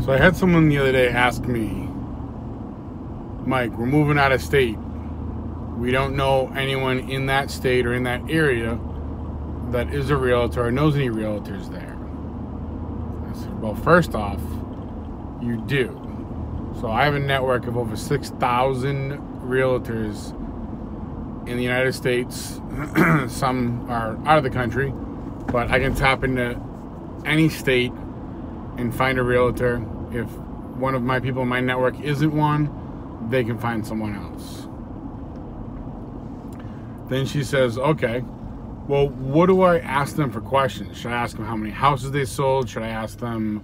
So I had someone the other day ask me, Mike, we're moving out of state. We don't know anyone in that state or in that area that is a realtor or knows any realtors there. I said, well, first off, you do. So I have a network of over 6,000 realtors in the United States. Some are out of the country, but I can tap into any state and find a realtor. If one of my people in my network isn't one, they can find someone else. Then she says, okay, well, what do I ask them for questions? Should I ask them how many houses they sold? Should I ask them,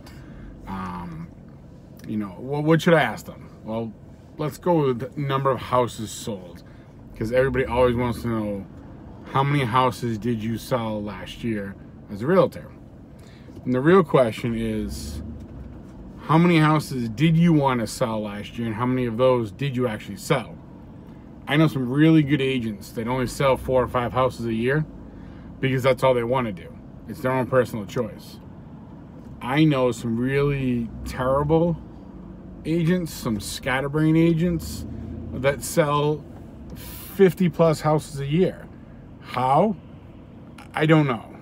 what should I ask them? Well, let's go with the number of houses sold, because everybody always wants to know, how many houses did you sell last year as a realtor? And the real question is, how many houses did you want to sell last year, and how many of those did you actually sell? I know some really good agents that only sell 4 or 5 houses a year because that's all they want to do. It's their own personal choice. I know some really terrible agents, some scatterbrain agents that sell 50 plus houses a year. How? I don't know.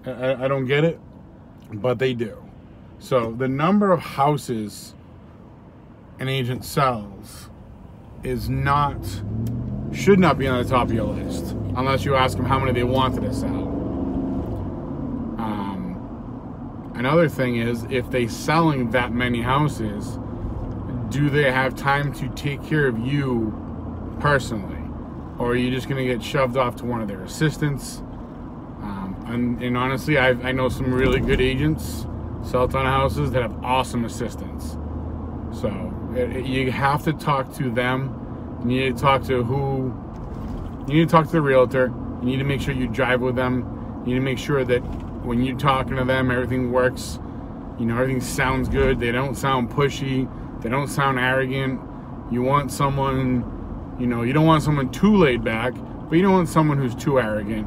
I don't get it, but they do. So the number of houses an agent sells should not be on the top of your list, unless you ask them how many they wanted to sell. Another thing is, if they're selling that many houses, do they have time to take care of you personally? Or are you just going to get shoved off to one of their assistants? And honestly, I know some really good agents, sell a ton of houses, that have awesome assistants. So you have to talk to them. You need to talk to the realtor. You need to make sure you drive with them. You need to make sure that when you're talking to them, everything works. Everything sounds good. They don't sound pushy. They don't sound arrogant. You want someone, you don't want someone too laid back, but you don't want someone who's too arrogant.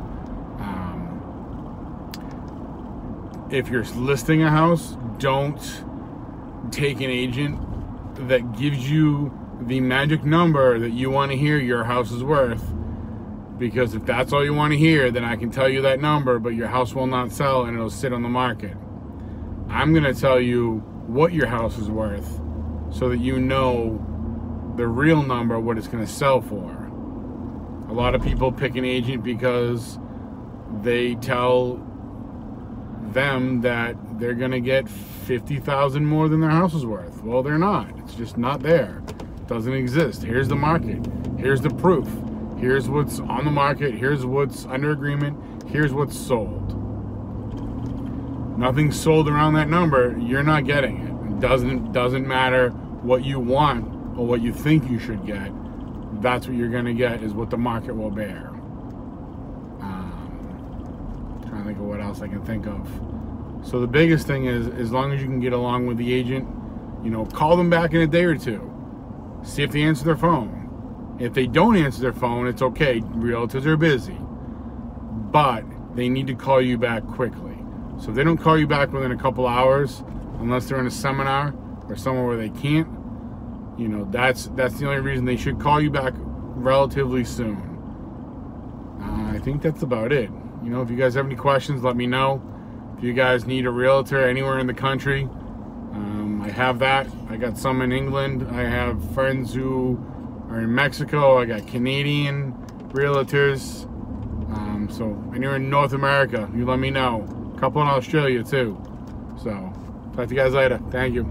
If you're listing a house, don't take an agent that gives you the magic number that you want to hear your house is worth. Because if that's all you want to hear, then I can tell you that number, but your house will not sell and it'll sit on the market. I'm going to tell you what your house is worth so that you know the real number, what it's going to sell for. A lot of people pick an agent because they tell them that they're going to get $50,000 more than their house is worth. Well, they're not. It's just not there. It doesn't exist. Here's the market. Here's the proof. Here's what's on the market. Here's what's under agreement. Here's what's sold. Nothing's sold around that number. You're not getting it. It doesn't matter what you want or what you think you should get. That's what you're going to get, is what the market will bear. Trying to think of what else I can think of. So the biggest thing is, as long as you can get along with the agent, call them back in a day or two. See if they answer their phone. If they don't answer their phone, it's okay. Realtors are busy. But they need to call you back quickly. So if they don't call you back within a couple hours, unless they're in a seminar or somewhere where they can't, that's the only reason they should call you back relatively soon. I think that's about it. If you guys have any questions, let me know. If you guys need a realtor anywhere in the country, I have that. I got some in England. I have friends who are in Mexico. I got Canadian realtors. So anywhere in North America, you let me know. A couple in Australia too. So talk to you guys later. Thank you.